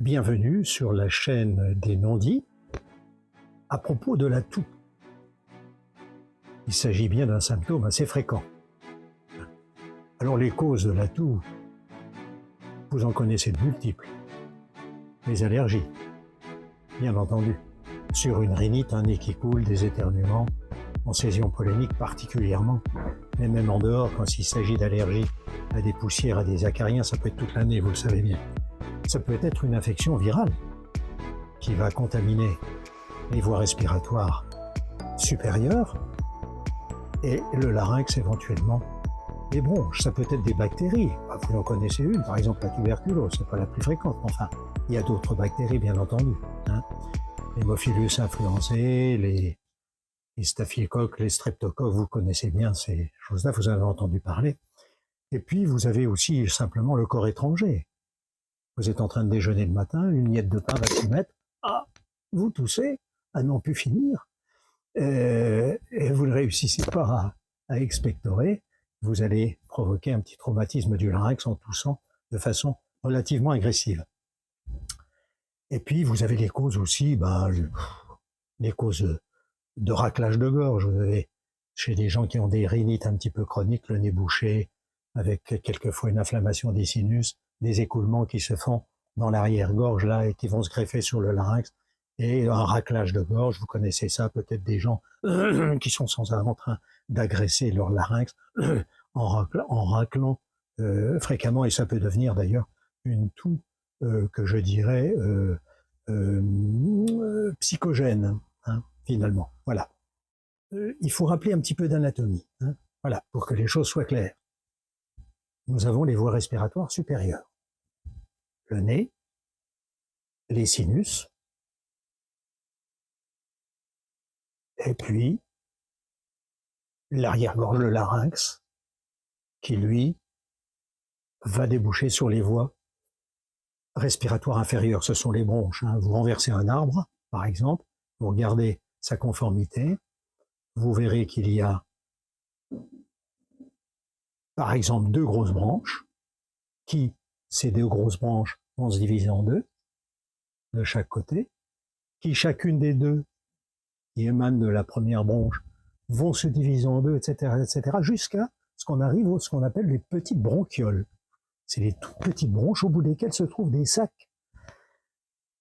Bienvenue sur la chaîne des non-dits à propos de la toux. Il s'agit bien d'un symptôme assez fréquent. Alors les causes de la toux, vous en connaissez de multiples. Les allergies, bien entendu. Sur une rhinite, un nez qui coule, des éternuements, en saison pollinique particulièrement, mais même en dehors quand il s'agit d'allergies à des poussières, à des acariens, ça peut être toute l'année, vous le savez bien. Ça peut être une infection virale qui va contaminer les voies respiratoires supérieures et le larynx éventuellement, les bronches. Ça peut être des bactéries. Vous en connaissez une, par exemple la tuberculose, c'est pas la plus fréquente. Enfin, il y a d'autres bactéries, bien entendu. L'hémophilus influenzae, les staphylocoques, les streptocoques, vous connaissez bien ces choses-là, vous en avez entendu parler. Et puis, vous avez aussi simplement le corps étranger. Vous êtes en train de déjeuner le matin, une miette de pain va s'y mettre. Ah, vous toussez, à n'en plus finir. Et vous ne réussissez pas à expectorer. Vous allez provoquer un petit traumatisme du larynx en toussant de façon relativement agressive. Et puis, vous avez les causes aussi, les causes de raclage de gorge. Vous avez chez des gens qui ont des rhinites un petit peu chroniques, le nez bouché, avec quelquefois une inflammation des sinus, des écoulements qui se font dans l'arrière-gorge là et qui vont se greffer sur le larynx, et un raclage de gorge. Vous connaissez ça, peut-être des gens qui sont sans arrêt en train d'agresser leur larynx en raclant fréquemment, et ça peut devenir d'ailleurs une toux que je dirais psychogène, finalement. Voilà. Il faut rappeler un petit peu d'anatomie, voilà, pour que les choses soient claires. Nous avons les voies respiratoires supérieures. Le nez, les sinus, et puis l'arrière-gorge, le larynx, qui lui va déboucher sur les voies respiratoires inférieures. Ce sont les bronches. Vous renversez un arbre, par exemple, vous regardez sa conformité, vous verrez qu'il y a, par exemple, deux grosses branches, qui, ces deux grosses branches, vont se diviser en deux, de chaque côté, qui chacune des deux qui émanent de la première branche vont se diviser en deux, etc., jusqu'à ce qu'on arrive à ce qu'on appelle les petites bronchioles. C'est les toutes petites bronches au bout desquelles se trouvent des sacs.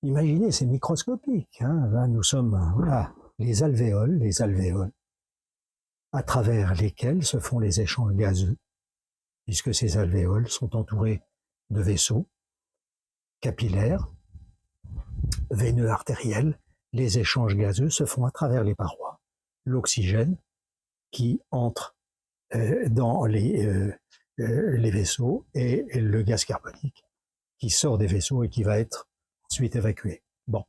Imaginez, c'est microscopique. Là, nous sommes, voilà, les alvéoles, à travers lesquels se font les échanges gazeux, puisque ces alvéoles sont entourées de vaisseaux capillaires, veineux, artériels. Les échanges gazeux se font à travers les parois. L'oxygène qui entre dans les vaisseaux et le gaz carbonique qui sort des vaisseaux et qui va être ensuite évacué. Bon,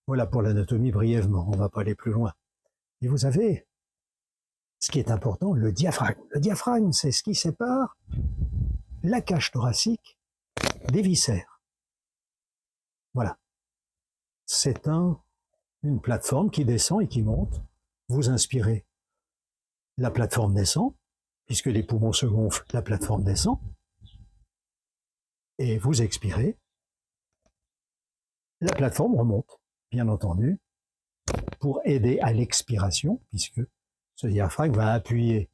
voilà pour l'anatomie brièvement, on ne va pas aller plus loin. Et vous avez, ce qui est important, le diaphragme. Le diaphragme, c'est ce qui sépare la cage thoracique des viscères. Voilà. C'est une plateforme qui descend et qui monte. Vous inspirez, la plateforme descend, puisque les poumons se gonflent, la plateforme descend. Et vous expirez, la plateforme remonte, bien entendu, pour aider à l'expiration, puisque ce diaphragme va appuyer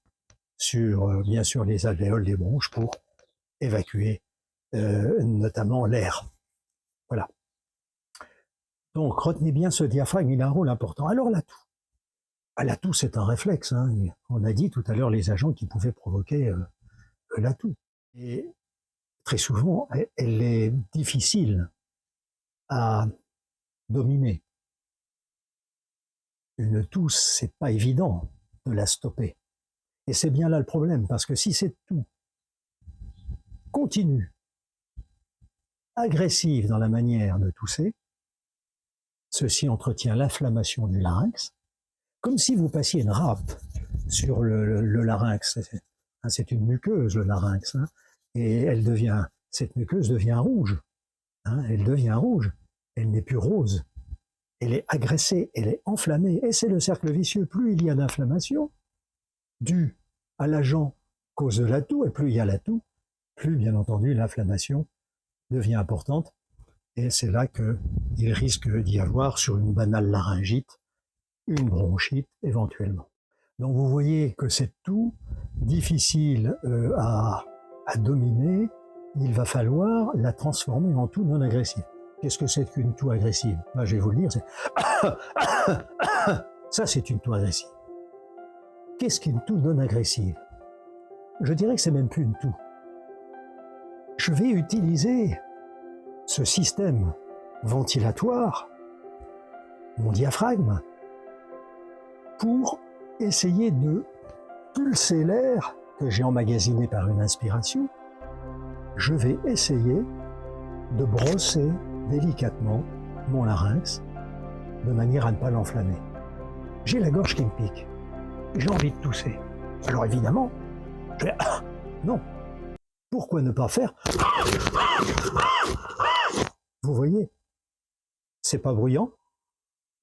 sur, bien sûr, les alvéoles des bronches pour évacuer notamment l'air. Voilà. Donc, retenez bien ce diaphragme, il a un rôle important. Alors, la toux. La toux, c'est un réflexe. On a dit tout à l'heure les agents qui pouvaient provoquer la toux. Et très souvent, elle est difficile à dominer. Une toux, c'est pas évident de la stopper. Et c'est bien là le problème, parce que si cette toux continue, agressive dans la manière de tousser, ceci entretient l'inflammation du larynx, comme si vous passiez une râpe sur le larynx. C'est une muqueuse, le larynx, et cette muqueuse devient rouge. Elle devient rouge. Elle n'est plus rose. Elle est agressée, elle est enflammée, et c'est le cercle vicieux. Plus il y a d'inflammation due à l'agent cause de la toux, et plus il y a la toux, plus, bien entendu, l'inflammation devient importante, et c'est là qu'il risque d'y avoir, sur une banale laryngite, une bronchite éventuellement. Donc vous voyez que c'est tout difficile à dominer. Il va falloir la transformer en toux non agressive. Qu'est-ce que c'est qu'une toux agressive? Ben, je vais vous le dire, c'est ça, c'est une toux agressive. Qu'est-ce qu'une toux non agressive? Je dirais que c'est même plus une toux. Je vais utiliser ce système ventilatoire, mon diaphragme, pour essayer de pulser l'air que j'ai emmagasiné par une inspiration. Je vais essayer de brosser délicatement mon larynx de manière à ne pas l'enflammer. J'ai la gorge qui me pique. J'ai envie de tousser. Alors évidemment, je vais... non. Pourquoi ne pas faire... Vous voyez, c'est pas bruyant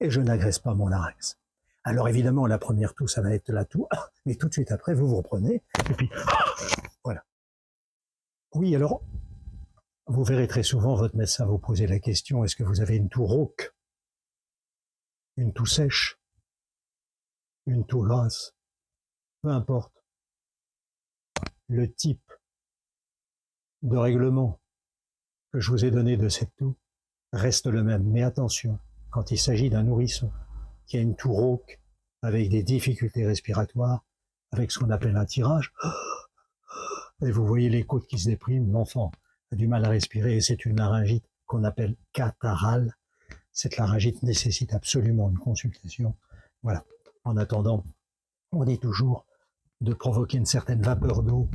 et je n'agresse pas mon larynx. Alors évidemment, la première toux, ça va être la toux, mais tout de suite après, vous vous reprenez, et puis voilà. Oui, alors, vous verrez très souvent votre médecin vous poser la question, est-ce que vous avez une toux rauque, une toux sèche, une toux grasse? Peu importe. Le type de règlement que je vous ai donné de cette toux reste le même. Mais attention, quand il s'agit d'un nourrisson qui a une toux rauque, avec des difficultés respiratoires, avec ce qu'on appelle un tirage, et vous voyez les côtes qui se dépriment, l'enfant a du mal à respirer, et c'est une laryngite qu'on appelle catarrhale. Cette laryngite nécessite absolument une consultation. Voilà. En attendant, on dit toujours de provoquer une certaine vapeur d'eau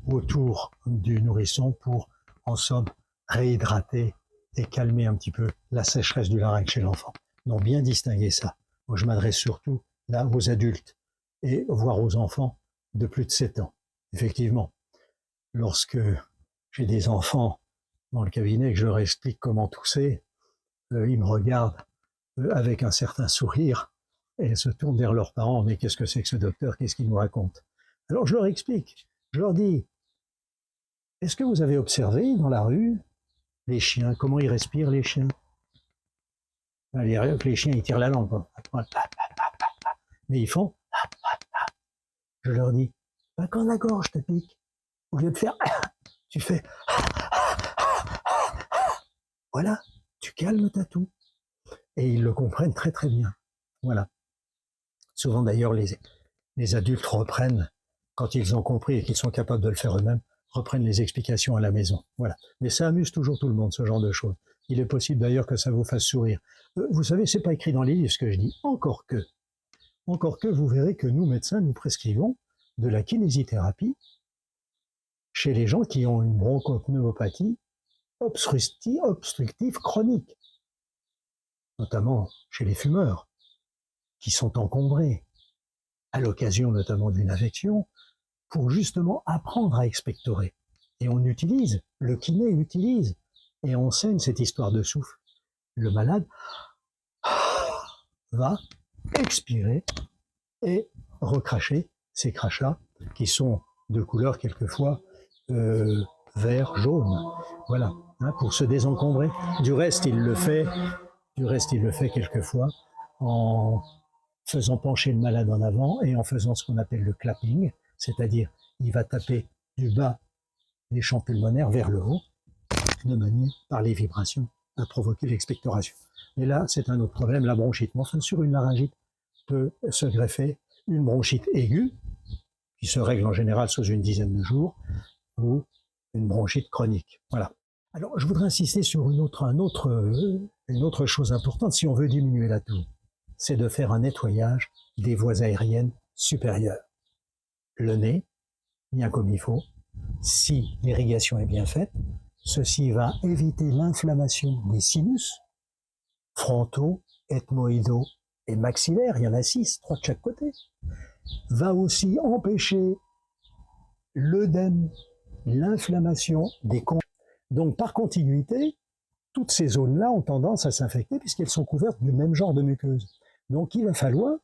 autour du nourrisson pour, en somme, réhydrater et calmer un petit peu la sécheresse du larynx chez l'enfant. Donc bien distinguer ça. Moi, je m'adresse surtout là aux adultes et voire aux enfants de plus de 7 ans. Effectivement, lorsque j'ai des enfants dans le cabinet, que je leur explique comment tousser, ils me regardent avec un certain sourire et se tournent vers leurs parents. Mais qu'est-ce que c'est que ce docteur? Qu'est-ce qu'il nous raconte? Alors je leur explique, je leur dis, est-ce que vous avez observé dans la rue les chiens, comment ils respirent les chiens? Les chiens, ils tirent la langue. Mais ils font... Je leur dis, ben quand la gorge te pique, au lieu de faire... tu fais... Voilà, tu calmes ta toux. Et ils le comprennent très très bien. Voilà. Souvent d'ailleurs, les adultes reprennent, quand ils ont compris et qu'ils sont capables de le faire eux-mêmes, reprennent les explications à la maison. Voilà. Mais ça amuse toujours tout le monde, ce genre de choses. Il est possible d'ailleurs que ça vous fasse sourire. Vous savez, c'est pas écrit dans les livres ce que je dis. Encore que, vous verrez que nous, médecins, nous prescrivons de la kinésithérapie chez les gens qui ont une bronchopneumopathie obstructive chronique, notamment chez les fumeurs, qui sont encombrés, à l'occasion notamment d'une infection, pour justement apprendre à expectorer. Et on utilise, le kiné utilise, et on enseigne cette histoire de souffle. Le malade va expirer et recracher ces crachats qui sont de couleur quelquefois vert, jaune. Voilà, hein, pour se désencombrer. Du reste, il le fait quelquefois en faisant pencher le malade en avant et en faisant ce qu'on appelle le clapping, c'est-à-dire il va taper du bas des champs pulmonaires vers le haut, de manière, par les vibrations, à provoquer l'expectoration. Mais là, c'est un autre problème, la bronchite. Mais enfin, sur une laryngite peut se greffer une bronchite aiguë, qui se règle en général sous une dizaine de jours, ou une bronchite chronique. Voilà. Alors, je voudrais insister sur une autre chose importante si on veut diminuer la toux, c'est de faire un nettoyage des voies aériennes supérieures. Le nez, bien comme il faut, si l'irrigation est bien faite, ceci va éviter l'inflammation des sinus frontaux, ethmoïdaux et maxillaires, il y en a 6, 3 de chaque côté, va aussi empêcher l'œdème, l'inflammation des conjonctions. Donc par contiguïté, toutes ces zones-là ont tendance à s'infecter puisqu'elles sont couvertes du même genre de muqueuse. Donc il va falloir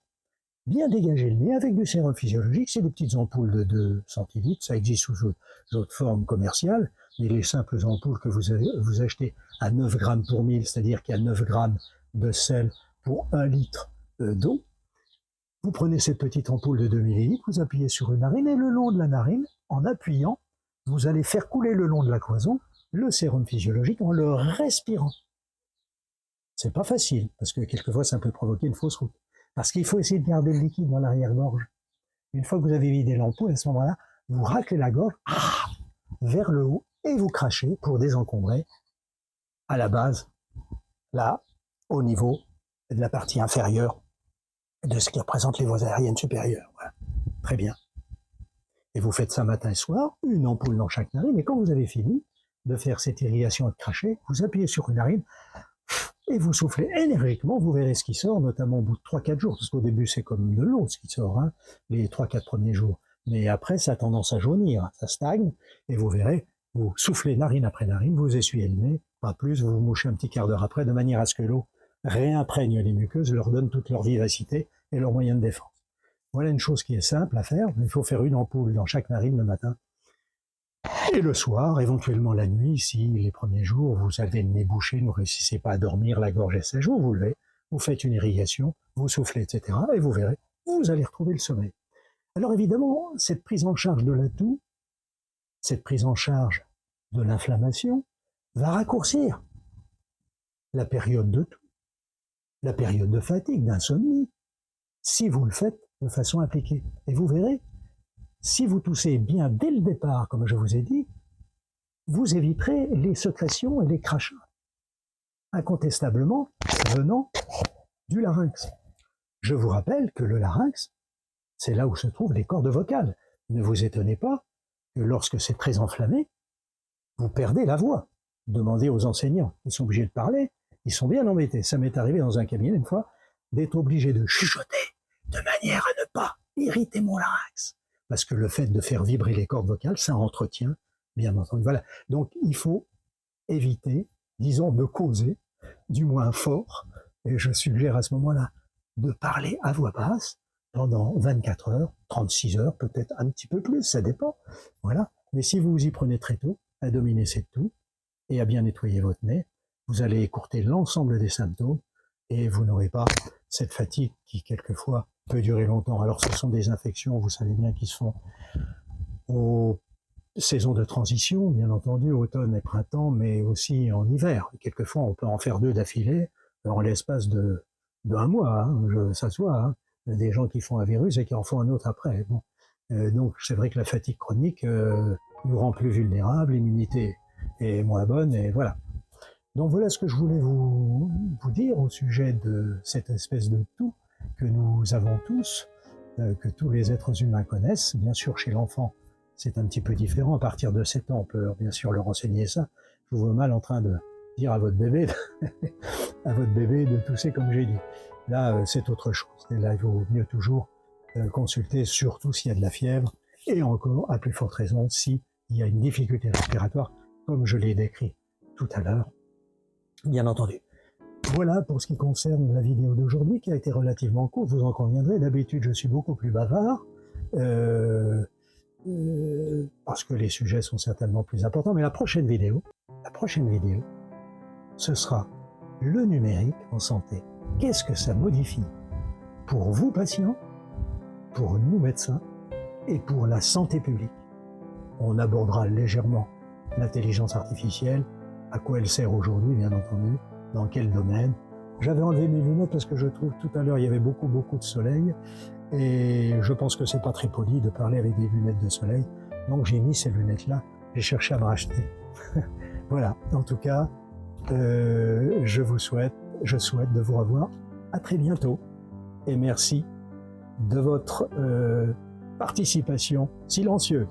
bien dégager le nez avec du sérum physiologique. C'est des petites ampoules de 2 centilitres, ça existe sous d'autres formes commerciales. mais les simples ampoules que vous achetez à 9 grammes pour 1000, c'est-à-dire qu'il y a 9 grammes de sel pour 1 litre d'eau, vous prenez cette petite ampoule de 2 millilitres, vous appuyez sur une narine, et le long de la narine, en appuyant, vous allez faire couler le long de la cloison le sérum physiologique en le respirant. C'est pas facile, parce que quelquefois ça peut provoquer une fausse route. Parce qu'il faut essayer de garder le liquide dans l'arrière-gorge. Une fois que vous avez vidé l'ampoule, à ce moment-là, vous raclez la gorge vers le haut et vous crachez pour désencombrer à la base, là, au niveau de la partie inférieure de ce qui représente les voies aériennes supérieures. Voilà. Très bien. Et vous faites ça matin et soir, une ampoule dans chaque narine, et quand vous avez fini de faire cette irrigation et de cracher, vous appuyez sur une narine et vous soufflez énergiquement, vous verrez ce qui sort, notamment au bout de 3-4 jours, parce qu'au début c'est comme de l'eau ce qui sort, hein, les 3-4 premiers jours. Mais après ça a tendance à jaunir, ça stagne, et vous verrez, vous soufflez narine après narine, vous essuyez le nez, pas plus, vous vous mouchez un petit quart d'heure après, de manière à ce que l'eau réimprègne les muqueuses, leur donne toute leur vivacité et leur moyen de défense. Voilà une chose qui est simple à faire, il faut faire une ampoule dans chaque narine le matin, et le soir, éventuellement la nuit, si les premiers jours vous avez le nez bouché, ne réussissez pas à dormir, la gorge est sèche, vous vous levez, vous faites une irrigation, vous soufflez, etc. Et vous verrez, vous allez retrouver le sommeil. Alors évidemment, cette prise en charge de la toux, cette prise en charge de l'inflammation, va raccourcir la période de toux, la période de fatigue, d'insomnie, si vous le faites de façon appliquée. Et vous verrez, si vous toussez bien dès le départ, comme je vous ai dit, vous éviterez les sécrétions et les crachats, incontestablement venant du larynx. Je vous rappelle que le larynx, c'est là où se trouvent les cordes vocales. Ne vous étonnez pas que lorsque c'est très enflammé, vous perdez la voix. Demandez aux enseignants, ils sont obligés de parler, ils sont bien embêtés. Ça m'est arrivé dans un cabinet une fois, d'être obligé de chuchoter de manière à ne pas irriter mon larynx. Parce que le fait de faire vibrer les cordes vocales, ça entretient, bien entendu. Voilà. Donc, il faut éviter, disons, de causer, du moins fort, et je suggère à ce moment-là de parler à voix basse pendant 24 heures, 36 heures, peut-être un petit peu plus, ça dépend. Voilà. Mais si vous vous y prenez très tôt, à dominer cette toux et à bien nettoyer votre nez, vous allez écourter l'ensemble des symptômes et vous n'aurez pas cette fatigue qui, quelquefois, peut durer longtemps. Alors, ce sont des infections, vous savez bien, qui se font aux saisons de transition, bien entendu, automne et printemps, mais aussi en hiver. Quelquefois, on peut en faire 2 d'affilée en l'espace d'un mois, hein, ça se voit. Hein. Des gens qui font un virus et qui en font un autre après. Bon. Donc, c'est vrai que la fatigue chronique nous rend plus vulnérables, l'immunité est moins bonne, et voilà. Donc, voilà ce que je voulais vous dire au sujet de cette espèce de toux que nous avons tous, que tous les êtres humains connaissent. Bien sûr, chez l'enfant, c'est un petit peu différent. À partir de 7 ans, on peut bien sûr leur enseigner ça. Je vous vois mal en train de dire à votre bébé, de tousser comme j'ai dit. Là, c'est autre chose. Et là, il vaut mieux toujours consulter, surtout s'il y a de la fièvre, et encore, à plus forte raison, s'il y a une difficulté respiratoire, comme je l'ai décrit tout à l'heure, bien entendu. Voilà pour ce qui concerne la vidéo d'aujourd'hui, qui a été relativement courte, vous en conviendrez. D'habitude, je suis beaucoup plus bavard, parce que les sujets sont certainement plus importants. Mais la prochaine vidéo, ce sera le numérique en santé. Qu'est-ce que ça modifie pour vous, patients, pour nous, médecins, et pour la santé publique? On abordera légèrement l'intelligence artificielle, à quoi elle sert aujourd'hui, bien entendu, dans quel domaine. J'avais enlevé mes lunettes parce que je trouve tout à l'heure il y avait beaucoup de soleil et je pense que c'est pas très poli de parler avec des lunettes de soleil, donc j'ai mis ces lunettes-là, j'ai cherché à me racheter. Voilà, en tout cas, je souhaite de vous revoir à très bientôt et merci de votre participation silencieuse.